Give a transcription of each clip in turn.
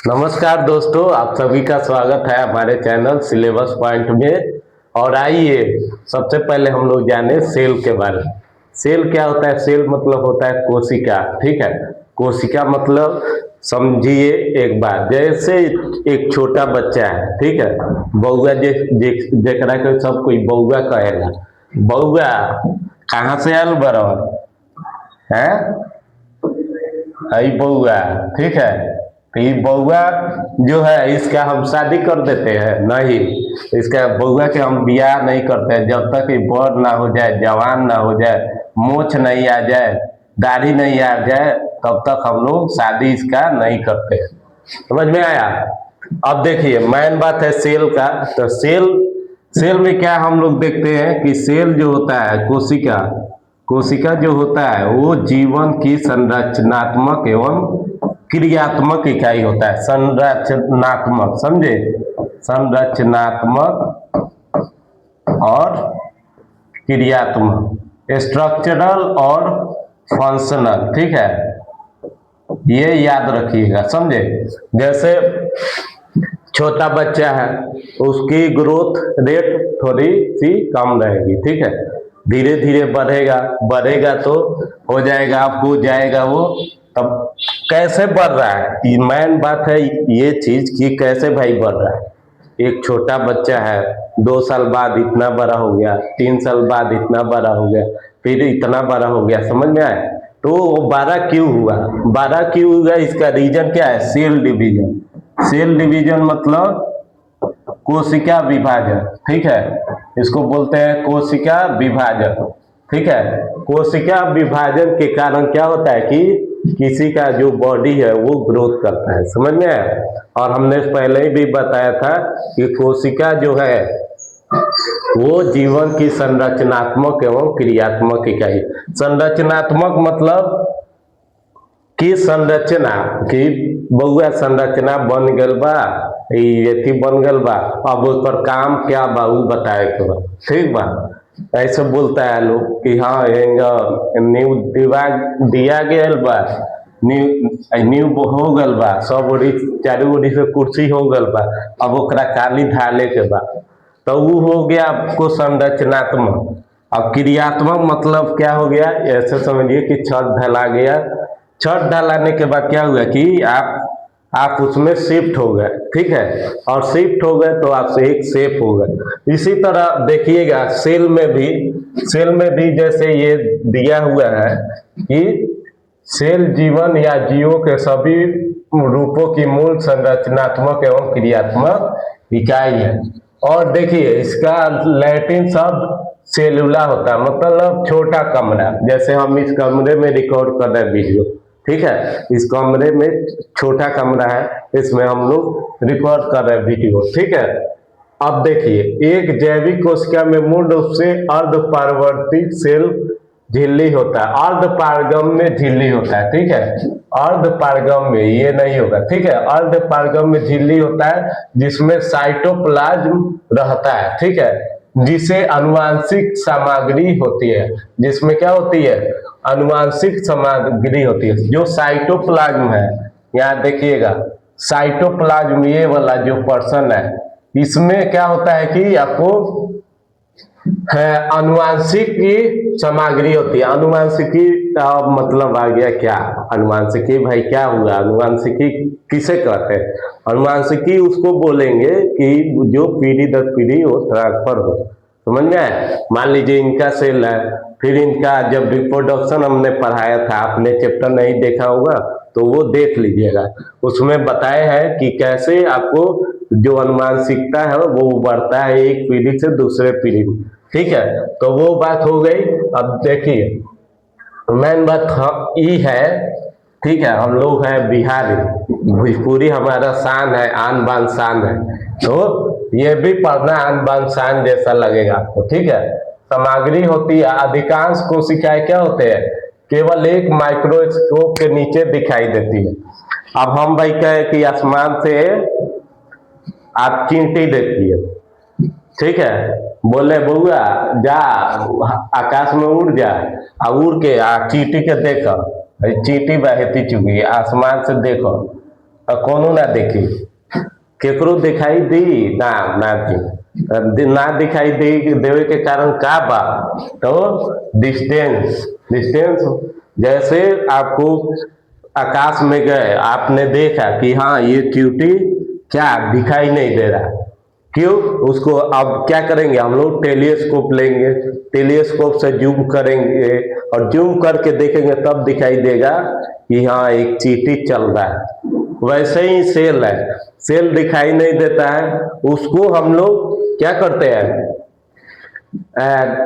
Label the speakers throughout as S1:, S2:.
S1: नमस्कार दोस्तों, आप सभी का स्वागत है हमारे चैनल सिलेबस पॉइंट में। और आइए सबसे पहले हम लोग जाने सेल के बारे में। सेल क्या होता है? सेल मतलब होता है कोशिका। ठीक है, कोशिका मतलब समझिए एक बात, जैसे एक छोटा बच्चा है, ठीक है, बउआ देख रहा है, सब कोई बउआ कहेगा। बउआ कहाँ से आयल बरन है? हई बउआ, ठीक है। तो ये बउआ जो है इसका हम शादी कर देते हैं? नहीं, इसका बउआ के हम बियाह नहीं करते हैं जब तक ये बड़ ना हो जाए, जवान ना हो जाए, मोछ नहीं आ जाए, दाढ़ी नहीं आ जाए, तब तक हम लोग शादी इसका नहीं करते हैं। समझ में आया? अब देखिए मेन बात है सेल का। तो सेल सेल में क्या हम लोग देखते हैं कि सेल जो होता है कोशिका, कोशिका जो होता है वो जीवन की संरचनात्मक एवं क्रियात्मक इकाई होता है। संरचनात्मक, समझे? संरचनात्मक और क्रियात्मक, स्ट्रक्चरल और फंक्शनल, ठीक है, ये याद रखिएगा, समझे? जैसे छोटा बच्चा है, उसकी ग्रोथ रेट थोड़ी सी कम रहेगी, ठीक है, धीरे धीरे बढ़ेगा, बढ़ेगा तो हो जाएगा, हो जाएगा वो। तब कैसे बढ़ रहा है, मेन बात है ये चीज कि कैसे भाई बढ़ रहा है। एक छोटा बच्चा है, 2 साल बाद इतना बड़ा हो गया, 3 साल बाद इतना बड़ा हो गया, फिर इतना बड़ा हो गया, समझ में आया? तो वो 12 क्यों हुआ? 12 क्यों हुआ? इसका रीजन क्या है? Cell division. सेल डिवीजन मतलब कोशिका विभाजन, ठीक है, इसको बोलते हैं कोशिका विभाजन, ठीक है। कोशिका विभाजन के कारण क्या होता है कि किसी का जो बॉडी है वो ग्रोथ करता है, समझ में आया? और हमने पहले ही भी बताया था कि कोशिका जो है वो जीवन की संरचनात्मक एवं क्रियात्मक इकाई। संरचनात्मक मतलब की संरचना, कि बउआ संरचना बन गल बा, ये बन गल बा, अब उस पर काम क्या बा उ बताए के बा, ठीक बा। ऐसे बोलता है लोग कि हाँ न्यू दिमाग दिया गया बा, न्यू हो गल बा, सब ओरी चारू ओरी से कुर्सी हो गल बा, अब ओकरा काली ढाले के बा, तो वो हो गया आपको संरचनात्मक। अब क्रियात्मक मतलब क्या हो गया? ऐसे समझिए कि छत ढला गया, छत ढलाने के बाद क्या हुआ कि आप उसमें शिफ्ट हो गए, ठीक है, और शिफ्ट हो गए तो आपसे एक शेप हो गए। इसी तरह देखिएगा सेल में भी जैसे ये दिया हुआ है कि सेल जीवन या जीवों के सभी रूपों की मूल संरचनात्मक एवं क्रियात्मक इकाई है। और देखिए इसका लैटिन शब्द सेलुला होता है, मतलब छोटा कमरा। जैसे हम इस कमरे में रिकॉर्ड कर रहे हैं वीडियो, ठीक है, इस कमरे में छोटा कमरा है, इसमें हम लोग रिकॉर्ड कर रहे हैं वीडियो, ठीक है। अब देखिए एक जैविक कोशिका में मूल रूप से अर्धपरावर्ती सेल झिल्ली होता है, अर्धपारगम में झिल्ली होता है, ठीक है, अर्धपारगम में ये नहीं होगा, ठीक है, अर्धपारगम में झिल्ली होता है जिसमें साइटोप्लाज्म रहता है, ठीक है, जिसे आनुवांशिक सामग्री होती है, जिसमें क्या होती है? आनुवांशिक सामग्री होती है। जो साइटोप्लाज्म है, यहाँ देखिएगा साइटोप्लाज्म ये वाला जो पर्सन है, इसमें क्या होता है कि आपको अनुवांशिक की सामग्री होती है। अनुवांशिकी का मतलब आ गया क्या? अनुवांशिकी भाई क्या हुआ? अनुवांशिकी किसे कहते हैं? अनुवांशिकी उसको बोलेंगे कि जो पीढ़ी दर पीढ़ी वो ट्रांसफर हो, समझ में आया? मान लीजिए इनका सेल है, फिर इनका जब रिप्रोडक्शन हमने पढ़ाया था, आपने चैप्टर नहीं देखा होगा तो वो देख लीजिएगा, उसमें बताया है कि कैसे आपको जो अनुवांशिकता है वो बढ़ता है एक पीढ़ी से दूसरे पीढ़ी में, ठीक है। तो वो बात हो गई। अब देखिए मेन बात ये है, ठीक है, हम लोग हैं बिहारी, भोजपुरी हमारा शान है, आन बान शान है, तो ये भी पढ़ना आन बान शान जैसा लगेगा आपको, ठीक है। सामग्री होती है, अधिकांश कोशिकाएं क्या होते हैं? केवल एक माइक्रोस्कोप के नीचे दिखाई देती है। अब हम भाई कहे कि आसमान से आप चींटी देखिए, ठीक है, बोले बउआ जा आकाश में उड़ जा, उड़ के चींटी के देखो, चींटी बहती चुकी आसमान से देखो, कोनो ना देखी, केकरो दिखाई दी ना ना दी, ना दिखाई दी देवे के कारण का बा, तो डिस्टेंस, डिस्टेंस जैसे आपको आकाश में गए, आपने देखा कि हाँ ये क्यूटी क्या दिखाई नहीं दे रहा, क्यों? उसको अब क्या करेंगे हम लोग, टेलीस्कोप लेंगे, टेलीस्कोप से जूम करेंगे और जूम करके देखेंगे तब दिखाई देगा कि हाँ एक चींटी चल रहा है। वैसे ही सेल है, सेल दिखाई नहीं देता है, उसको हम लोग क्या करते हैं,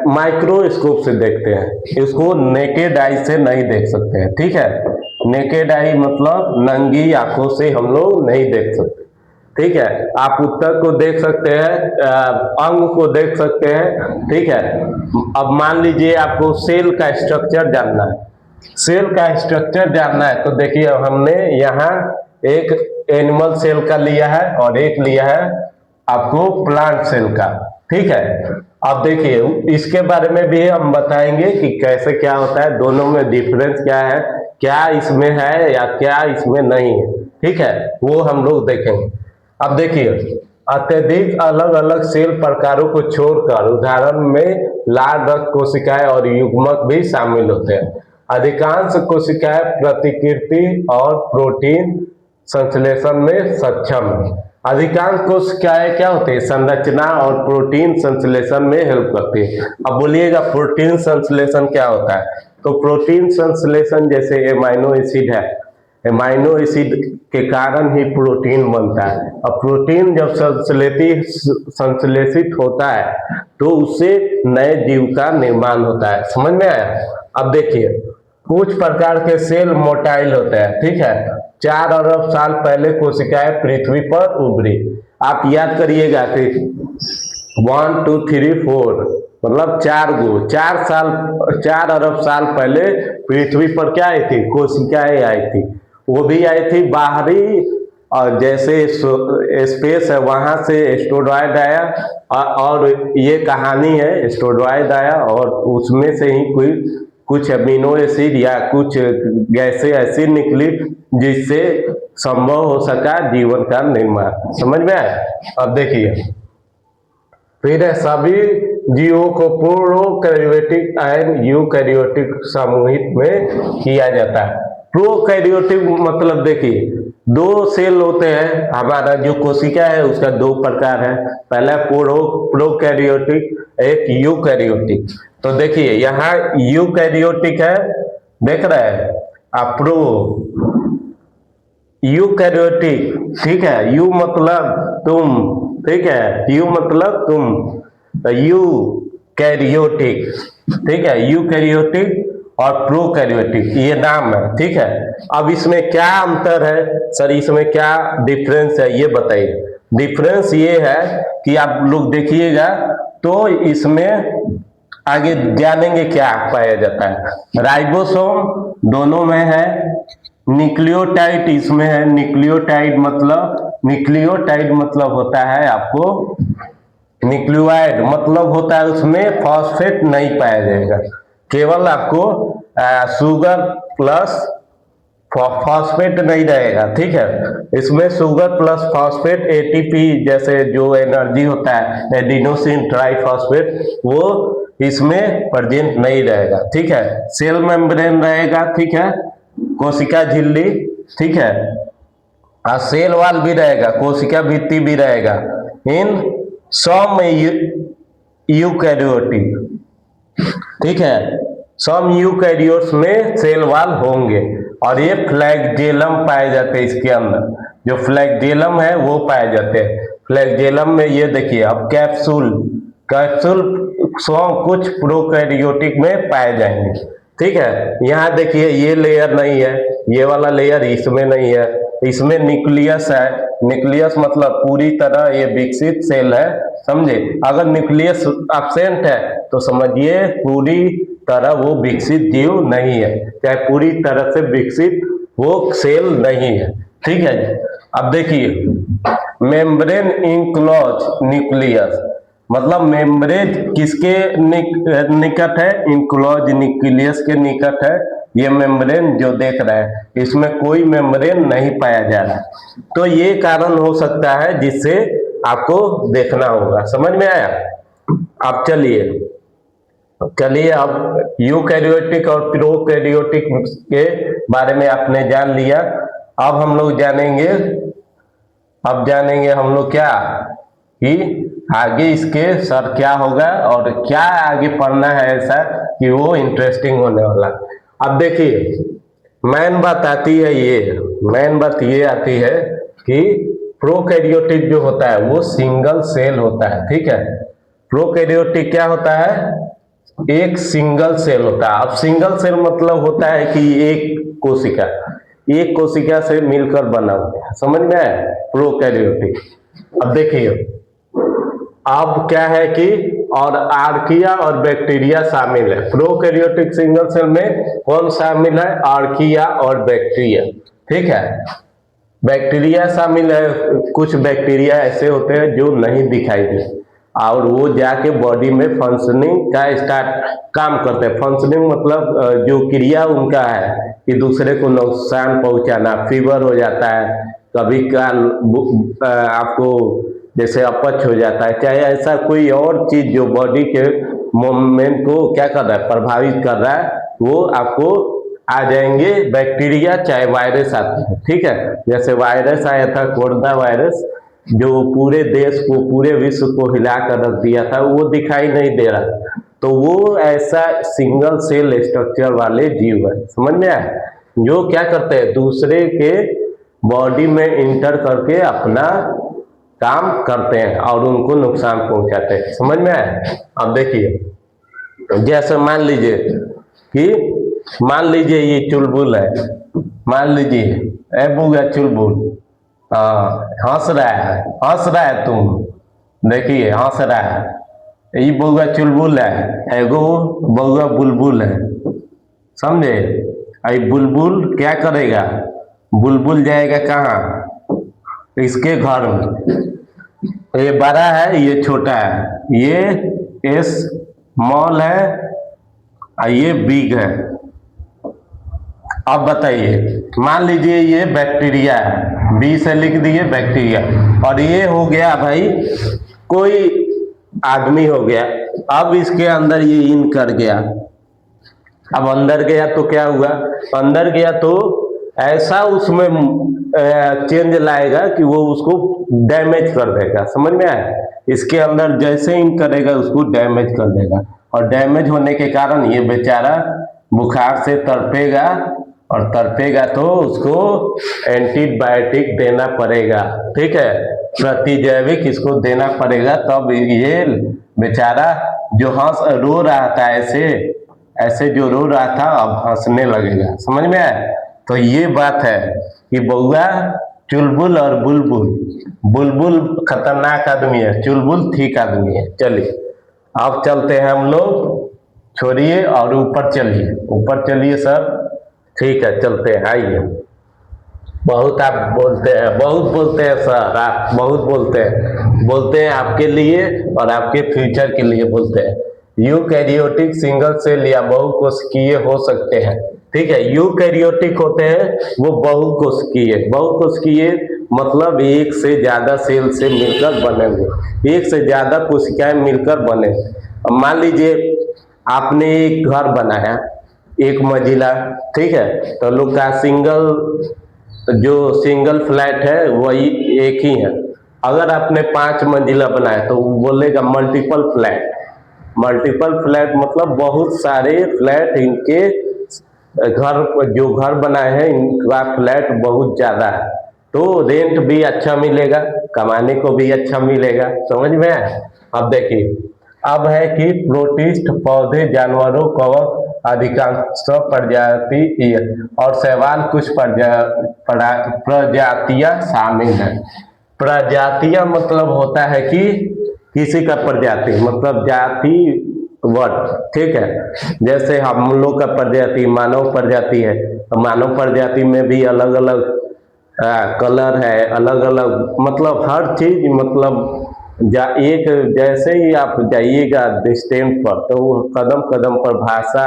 S1: माइक्रोस्कोप से देखते हैं, इसको नेकेड आई से नहीं देख सकते हैं, ठीक है। नेकेड आई मतलब नंगी आंखों से हम लोग नहीं देख सकते, ठीक है। आप उत्तर को देख सकते हैं, अंग को देख सकते हैं, ठीक है। अब मान लीजिए आपको सेल का स्ट्रक्चर जानना है, सेल का स्ट्रक्चर जानना है, तो देखिए हमने यहाँ एक एनिमल सेल का लिया है और एक लिया है आपको प्लांट सेल का, ठीक है। अब देखिए इसके बारे में भी हम बताएंगे कि कैसे क्या होता है, दोनों में डिफरेंस क्या है, क्या इसमें है या क्या इसमें नहीं है, ठीक है, वो हम लोग देखेंगे। अब देखिए अत्यधिक अलग अलग सेल प्रकारों को छोड़कर उदाहरण में लाल रक्त कोशिकाएं और युग्मक भी शामिल होते हैं। अधिकांश कोशिकाएं प्रतिकृति और प्रोटीन संश्लेषण में सक्षम है। अधिकांश कोशिकाएं क्या होती है, संरचना और प्रोटीन संश्लेषण में हेल्प करती है। अब बोलिएगा प्रोटीन संश्लेषण क्या होता है, तो प्रोटीन संश्लेषण जैसे एमाइनो एसिड है, एमाइनो एसिड के कारण ही प्रोटीन बनता है। अब प्रोटीन जब संश्लेषित होता है तो उससे नए जीव का निर्माण होता है, समझ में आया। अब देखिए कुछ प्रकार के सेल मोटाइल होते हैं, ठीक है। 4 अरब साल पहले कोशिकाएं पृथ्वी पर उभरी। आप याद करिएगा कि 1 2 3 4 मतलब 4 अरब साल पहले पृथ्वी पर क्या आई थी, कोशिकाएं आई थी। वो भी आई थी बाहरी, और जैसे स्पेस है वहां से एस्टेरॉयड आया, और ये कहानी है, एस्टेरॉयड आया और उसमें से ही कोई कुछ अमीनो एसिड या कुछ गैसें ऐसी निकली जिससे संभव हो सका जीवन का निर्माण, समझ में आया। अब देखिए फिर सभी जीवों को प्रोकैरियोटिक एंड यूकैरियोटिक समूहित में किया जाता है। प्रोकैरियोटिक मतलब देखिए 2 सेल होते हैं, हमारा जो कोशिका है उसका 2 प्रकार है, पहला प्रोकैरियोटिक, एक यूकैरियोटिक। तो देखिए यहाँ यूकैरियोटिक है, देख रहे हैं आप, प्रो यूकैरियोटिक, ठीक है, यू मतलब तुम, ठीक है, यू मतलब तुम, यूकैरियोटिक, ठीक है, यूकैरियोटिक और प्रोकैरियोटिक ये नाम है, ठीक है। अब इसमें क्या अंतर है सर, इसमें क्या डिफरेंस है ये बताइए। डिफरेंस ये है कि आप लोग देखिएगा तो इसमें आगे जानेंगे क्या पाया जाता है। राइबोसोम दोनों में है, न्यूक्लियोटाइड इसमें है। न्यूक्लियोटाइड मतलब होता है आपको, न्यूक्लियोटाइड मतलब होता है उसमें फॉस्फेट नहीं पाया जाएगा, केवल आपको शुगर प्लस फॉस्फेट नहीं रहेगा, ठीक है। इसमें शुगर प्लस फॉस्फेट एटीपी जैसे जो एनर्जी होता है एडिनोसिन ट्राइफॉस्फेट, वो इसमें प्रेजेंट नहीं रहेगा, ठीक है। सेल मेम्ब्रेन रहेगा, ठीक है, कोशिका झिल्ली, ठीक है, और सेल वाल भी रहेगा, कोशिका भित्ति भी रहेगा। इन सम यूकैरियोटिक, ठीक है, सम यूकैरियोट्स में सेल वाल होंगे और ये फ्लैगेलम पाए जाते हैं। इसके अंदर जो फ्लैगेलम है वो पाए जाते हैं। फ्लैगेलम में ये देखिए अब कैप्सूल कुछ प्रोकैरियोटिक में पाए जाएंगे, ठीक है। यहाँ देखिए ये लेयर नहीं है, ये वाला लेयर इसमें नहीं है, इसमें न्यूक्लियस है। न्यूक्लियस मतलब पूरी तरह ये विकसित सेल है, समझे। अगर न्यूक्लियस एब्सेंट है तो समझिए पूरी तरह वो विकसित जीव नहीं है, चाहे पूरी तरह से विकसित वो सेल नहीं है, ठीक है। अब देखिए मेम्ब्रेन इनक्लोज न्यूक्लियस मतलब मेम्ब्रेन किसके निकट है, इनक्लोज न्यूक्लियस के निकट है। ये मेम्ब्रेन जो देख रहे हैं इसमें कोई मेम्ब्रेन नहीं पाया जा रहा, तो ये कारण हो सकता है जिससे आपको देखना होगा। समझ में आया? अब चलिए अब यूकैरियोटिक और प्रोकैरियोटिक के बारे में आपने जान लिया। अब हम लोग जानेंगे हम लोग क्या कि आगे इसके सर क्या होगा और क्या आगे पढ़ना है ऐसा कि वो इंटरेस्टिंग होने वाला। अब देखिए मेन बात आती है कि प्रोकैरियोटिक जो होता है वो सिंगल सेल होता है, ठीक है। प्रोकैरियोटिक क्या होता है? एक सिंगल सेल होता है। अब सिंगल सेल मतलब होता है कि एक कोशिका से मिलकर बना हुआ है। समझ में आया? प्रोकैरियोटिक। अब देखिए अब क्या है कि और आर्किया और बैक्टीरिया शामिल है। प्रोकैरियोटिक सिंगल सेल में कौन शामिल है? आर्किया और बैक्टीरिया, ठीक है। बैक्टीरिया शामिल है। कुछ बैक्टीरिया ऐसे होते हैं जो नहीं दिखाई देते और वो जाके बॉडी में फंक्शनिंग का काम करते हैं। फंक्शनिंग मतलब जो क्रिया उनका है कि दूसरे को नुकसान पहुंचाना, फीवर हो जाता है, कभी का आपको जैसे अपच हो जाता है, चाहे ऐसा कोई और चीज जो बॉडी के मूवमेंट को क्या कर रहा है, प्रभावित कर रहा है, वो आपको आ जाएंगे बैक्टीरिया चाहे वायरस आते हैं, ठीक है। जैसे वायरस आया था कोरोना वायरस जो पूरे देश को पूरे विश्व को हिला कर रख दिया था, वो दिखाई नहीं दे रहा, तो वो ऐसा सिंगल सेल स्ट्रक्चर वाले जीव है। समझ में आया? जो क्या करते हैं दूसरे के बॉडी में इंटर करके अपना काम करते हैं और उनको नुकसान पहुंचाते हैं। समझ में आया? अब देखिए जैसे मान लीजिए ये चुलबुल है, मान लीजिए ए बुआ चुलबुल हंस रहा है तुम देखिए हंस रहा है, ये बउआ चुलबुल है, एगो बउआ बुलबुल है, समझे। ये बुलबुल क्या करेगा? बुलबुल जाएगा कहाँ? इसके घर में। ये बड़ा है, ये छोटा है, ये स्मॉल है और ये बिग है। अब बताइए मान लीजिए ये बैक्टीरिया है, बी से लिख दिए बैक्टीरिया, और ये हो गया भाई कोई आदमी हो गया। अब इसके अंदर ये इन कर गया, अब अंदर गया तो क्या हुआ? अंदर गया तो ऐसा उसमें चेंज लाएगा कि वो उसको डैमेज कर देगा। समझ में आया? इसके अंदर जैसे इन करेगा उसको डैमेज कर देगा, और डैमेज होने के कारण ये बेचारा बुखार से तड़पेगा, और तड़पेगा तो उसको एंटीबायोटिक देना पड़ेगा, ठीक है, प्रतिजैविक इसको देना पड़ेगा। तब ये बेचारा जो रो रहा था ऐसे जो रो रहा था अब हंसने लगेगा। समझ में आया? तो ये बात है कि बउआ चुलबुल और बुलबुल खतरनाक आदमी है, चुलबुल ठीक आदमी है। चलिए अब चलते हैं हम लोग, छोड़िए और ऊपर चलिए सर, ठीक है चलते हैं। आइए, बहुत आप बोलते हैं सर, आप बहुत बोलते हैं आपके लिए और आपके फ्यूचर के लिए बोलते हैं। यूकैरियोटिक सिंगल सेल या बहुकोशिकीय हो सकते हैं, ठीक है। यूकैरियोटिक होते हैं वो बहुकोशिकीय मतलब एक से ज्यादा सेल से मिलकर बने हुए, एक से ज्यादा कोशिकाएं मिलकर बने। अब मान लीजिए आपने एक घर बनाया, एक मंजिला, ठीक है, तो लोग का सिंगल फ्लैट है वही एक ही है। अगर आपने 5 मंजिला बनाया तो वो बोलेगा मल्टीपल फ्लैट मतलब बहुत सारे फ्लैट, इनके जो घर बनाए हैं इनका फ्लैट बहुत ज्यादा है, तो रेंट भी अच्छा मिलेगा, कमाने को भी अच्छा मिलेगा। समझ में आया? अब देखिए अब है कि प्रोटिस्ट पौधे, जानवरों, कवक अधिकांश प्रजाति और शैवाल कुछ प्रजातियां शामिल हैं। प्रजातियां मतलब होता है कि किसी का प्रजाति मतलब जाति वर्ग, ठीक है। जैसे हम लोग का प्रजाति मानव प्रजाति है, तो मानव प्रजाति में भी अलग अलग कलर है, अलग अलग मतलब हर चीज मतलब जैसे ही आप जाइएगा डिस्टेंस पर तो वो कदम कदम पर भाषा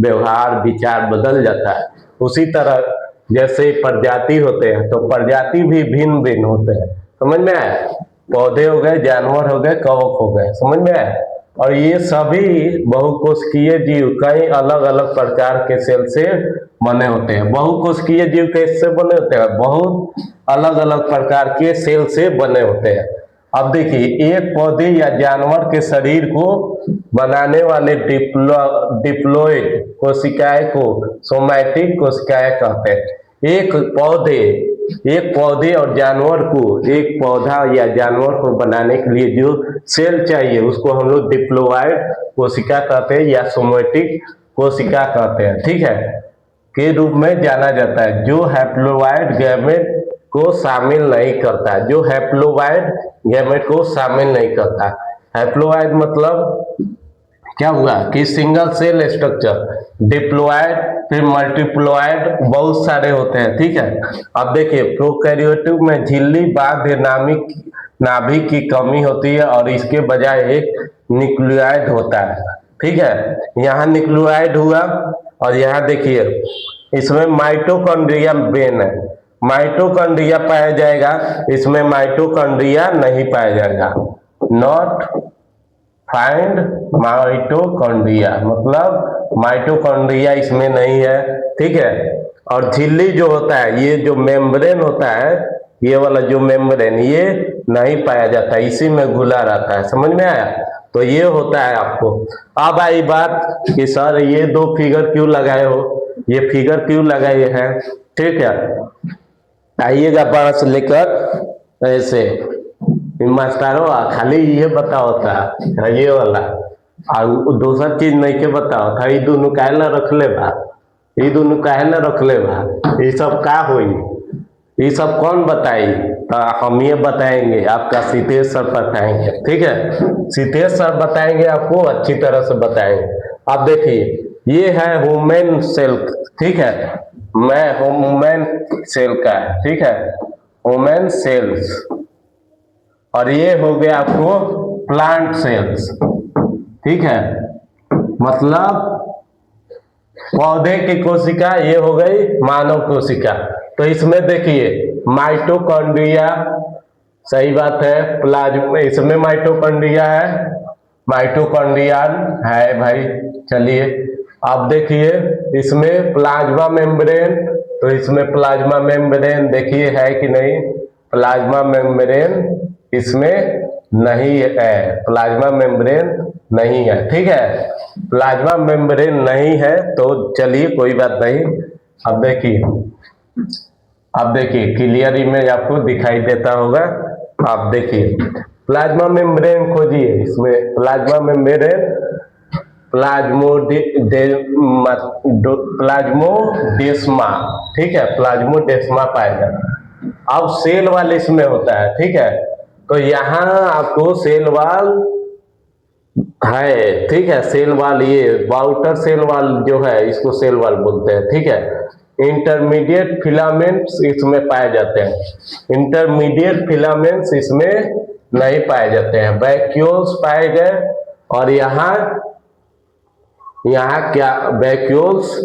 S1: व्यवहार विचार बदल जाता है। उसी तरह जैसे प्रजाति होते हैं तो प्रजाति भी भिन्न भिन्न होते हैं, समझ में आया। पौधे हो गए, जानवर हो गए, कवक हो गए, समझ में आया। और ये सभी बहुकोशिकीय जीव कई अलग अलग प्रकार के सेल से बने होते हैं। बहुकोशिकीय जीव कैसे बने होते हैं? बहुत अलग अलग प्रकार के सेल से बने होते हैं। अब देखिए, एक पौधे या जानवर के शरीर को बनाने वाले डिप्लॉइड कोशिकाएं को सोमैटिक कोशिकाएं कहते हैं। एक पौधे और जानवर को, एक पौधा या जानवर को बनाने के लिए जो सेल चाहिए उसको हम लोग डिप्लॉइड कोशिका कहते हैं या सोमैटिक कोशिका कहते हैं, ठीक है, के रूप में जाना जाता है, जो हैप्लोइड गैमेट को शामिल नहीं करता, जो हैप्लोइड गैमेट को शामिल नहीं करता। हैप्लोइड मतलब क्या हुआ कि सिंगल सेल स्ट्रक्चर, डिप्लॉइड, फिर मल्टीप्लॉइड, बहुत सारे होते हैं, ठीक है। अब देखिए, प्रोकैरियोटिक में झिल्ली बाध्य नाभिक की कमी होती है और इसके बजाय एक न्यूक्लियोइड होता है, ठीक है। यहाँ न्यूक्लियोइड हुआ और यहाँ देखिए इसमें माइटोकॉन्ड्रिया ब्रेन है, माइटोकॉन्ड्रिया पाया जाएगा, इसमें माइटोकॉन्ड्रिया नहीं पाया जाएगा। नॉट फाइंड माइटोकॉन्ड्रिया मतलब माइटोकॉन्ड्रिया इसमें नहीं है, ठीक है। और झिल्ली जो होता है, ये जो मेम्ब्रेन होता है, ये वाला जो मेम्ब्रेन, ये नहीं पाया जाता, इसी में घुला रहता है, समझ में आया। तो ये होता है आपको। अब आई बात कि सर ये दो फिगर क्यों लगाए हो, ये फिगर क्यों लगाए हैं, ठीक है। आइएगा बांस लेकर ऐसे, मास्टरों खाली ये बताओ था ये वाला और दूसर चीज नहीं के बताओ था, ये दोनों काहे ला रख ले बा, ये दोनों काहे ला रख ले बा, ये सब का होई, ये सब कौन बताई? तो हम ये बताएंगे, आपका सीतेश सर बताएंगे, ठीक है। सीतेश सर बताएंगे, आपको अच्छी तरह से बताएंगे। अब देखिए, ये है ह्यूमन सेल, ठीक है, मैं ह्यूमन सेल का है, ठीक है, ह्यूमन सेल्स। और ये हो गया आपको प्लांट सेल्स, ठीक है, मतलब पौधे की कोशिका, ये हो गई मानव कोशिका। तो इसमें देखिए माइटोकॉन्ड्रिया, सही बात है, प्लाज्मा, इसमें माइटोकॉन्ड्रिया है, माइटोकॉन्ड्रियन है भाई। चलिए अब देखिए इसमें प्लाज्मा मेम्ब्रेन, तो इसमें प्लाज्मा मेम्ब्रेन देखिए है कि नहीं, प्लाज्मा मेम्ब्रेन इसमें नहीं है, प्लाज्मा मेम्ब्रेन नहीं है, ठीक है, प्लाज्मा मेम्ब्रेन नहीं है। तो चलिए कोई बात नहीं। अब देखिए क्लियर इमेज आपको दिखाई देता होगा। आप देखिए प्लाज्मा मेम्ब्रेन खोजिए, इसमें प्लाज्मा मेम्ब्रेन प्लाज्मोडेस्मा, ठीक है, प्लाज्मोडेस्मा पाया जाता है। अब सेल वाल इसमें होता है, ठीक है, तो यहाँ आपको सेल वाल है, ठीक है, सेल वाल, ये वाउटर सेल वाल जो है इसको सेल वाल बोलते हैं, ठीक है। इंटरमीडिएट फिलामेंट्स इसमें पाए जाते हैं, इंटरमीडिएट फिलामेंट्स इसमें नहीं पाए जाते हैं, वैक्यूल्स पाए गए। और यहाँ क्या वैक्यूल्स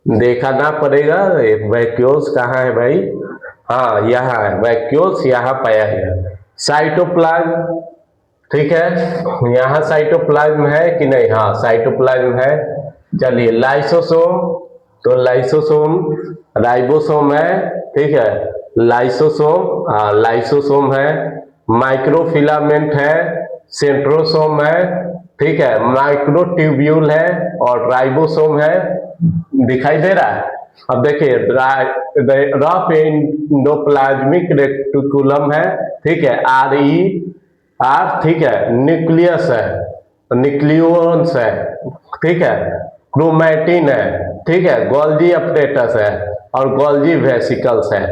S1: देखना पड़ेगा, वैक्यूल्स कहाँ है भाई, हाँ यहाँ है वैक्यूल्स, यहाँ पाया गया। साइटोप्लाज्म, ठीक है, यहाँ साइटोप्लाज्म है कि नहीं, हाँ साइटोप्लाज्म है। चलिए लाइसोसोम, तो लाइसोसोम, राइबोसोम है, ठीक है, लाइसोसोम, हाँ लाइसोसोम है। माइक्रोफिलामेंट है, सेंट्रोसोम है, ठीक है, माइक्रोट्यूब्यूल है और राइबोसोम है, दिखाई दे रहा है। अब देखिए रफ एंडोप्लाज्मिक रेटिकुलम है, ठीक है, आर, ठीक है, न्यूक्लियस है, न्यूक्लियोन्स है, ठीक है, क्रोमैटिन है, ठीक है, गोल्जी अपरेटस है और गोल्जी वेसिकल्स है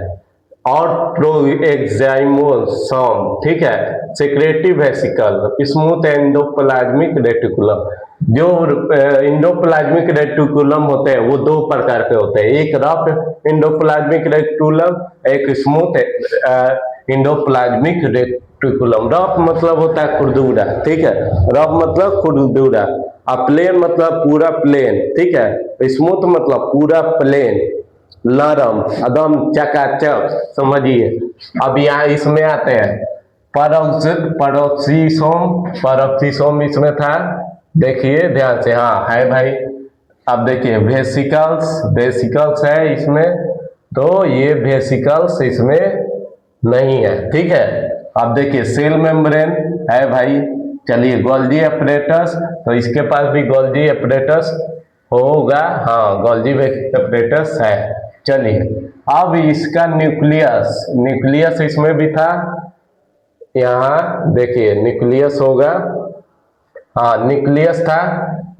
S1: और प्रोएक्साइमोसोम, ठीक है, secretary vesicle, smooth endoplasmic reticulum. जो इंडोप्लाज्मिक रेटिकुलम होते हैं वो दो प्रकार के होते हैं, एक रफ इंडोप्लाज्मिक रेटिकुलम, एक स्मूथ इंडोप्लाज्मिक रेटिकुलम। रफ मतलब होता है खुरदुरा, ठीक है, रफ मतलब खुरदुरा, और प्लेन मतलब पूरा प्लेन, ठीक है। स्मूथ मतलब पूरा प्लेन, नरम, एकदम चकाचक, समझिए। अब यहाँ इसमें आते हैं परोक्सीसोम, परोक्सीसोम इसमें था, देखिए ध्यान से, हाँ है भाई। अब देखिए वेसिकल्स, वेसिकल्स है इसमें, तो ये वेसिकल्स इसमें नहीं है, ठीक है। अब देखिए सेल मेम्ब्रेन है भाई। चलिए गोल्जी अपरेटस, तो इसके पास भी गोल्जी अपरेटस होगा, हाँ गोल्जी अपरेटस है। चलिए अब इसका न्यूक्लियस, न्यूक्लियस इसमें भी था, यहाँ देखिए न्यूक्लियस होगा, हाँ न्यूक्लियस था।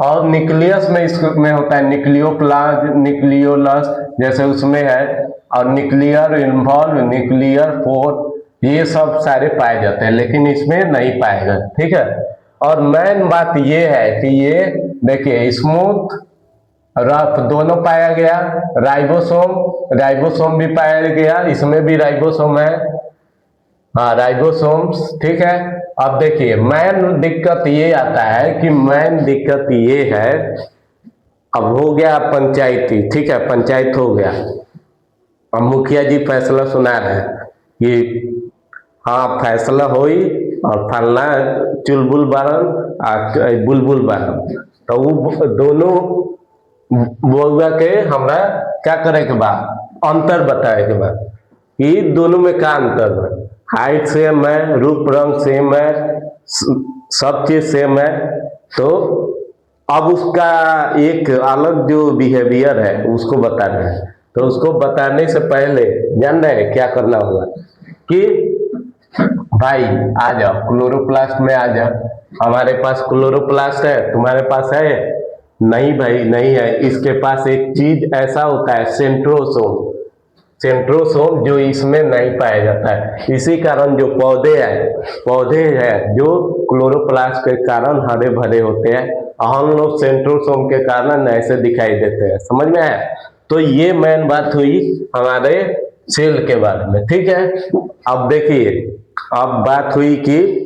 S1: और न्यूक्लियस में इसमें होता है न्यूक्लियोप्लाज, न्यूक्लियोलस जैसे उसमें है, और न्यूक्लियर इन्वॉल्व, न्यूक्लियर पोर्ट, ये सब सारे पाए जाते हैं, लेकिन इसमें नहीं पाएगा, ठीक है। और मेन बात ये है कि ये देखिए स्मूथ रफ दोनों पाया गया, राइबोसोम, राइबोसोम भी पाया गया, इसमें भी राइबोसोम है, हाँ राइबोसोम्स, ठीक है। अब देखिए मेन दिक्कत ये आता है कि मेन दिक्कत ये है, अब हो गया पंचायती, ठीक है, पंचायत हो गया, अब मुखिया जी फैसला सुना रहे हैं कि हाँ फैसला होई और फलना चुलबुल बारन बुलबुल बारन, तो वो दोनों बउआ के हमरा क्या करे के बा, अंतर बताए के बा कि दोनों में क्या अंतर है। हाइट सेम है, रूप रंग सेम है, सब चीज सेम है, तो अब उसका एक अलग जो बिहेवियर है उसको बता रहे हैं। तो उसको बताने से पहले जान रहे हैं क्या करना होगा कि भाई आ जाओ क्लोरोप्लास्ट में आ जाओ, हमारे पास क्लोरोप्लास्ट है, तुम्हारे पास है? नहीं भाई नहीं है। इसके पास एक चीज ऐसा होता है सेंट्रोसोम, सेंट्रोसोम जो इसमें नहीं पाया जाता है। इसी कारण जो पौधे हैं जो क्लोरोप्लास्ट के कारण हरे भरे होते हैं, हम लोग सेंट्रोसोम के कारण ऐसे दिखाई देते हैं, समझ में आया? तो ये मेन बात हुई हमारे सेल के बारे में, ठीक है। अब देखिए अब बात हुई कि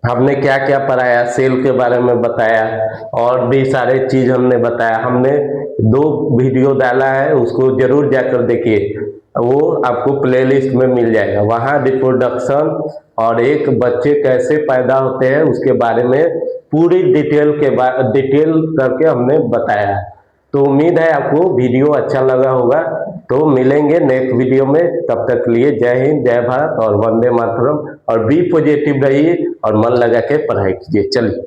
S1: हमने क्या क्या पढ़ाया, सेल के बारे में बताया, और भी सारे चीज हमने बताया। हमने 2 वीडियो डाला है, उसको जरूर जाकर देखिए, वो आपको प्लेलिस्ट में मिल जाएगा। वहाँ रिप्रोडक्शन और एक बच्चे कैसे पैदा होते हैं उसके बारे में पूरी डिटेल करके हमने बताया। तो उम्मीद है आपको वीडियो अच्छा लगा होगा। तो मिलेंगे नेक्स्ट वीडियो में, तब तक के लिए जय हिंद, जय भारत और वंदे मातरम। और बी पॉजिटिव रहिए और मन लगा के पढ़ाई कीजिए। चलिए।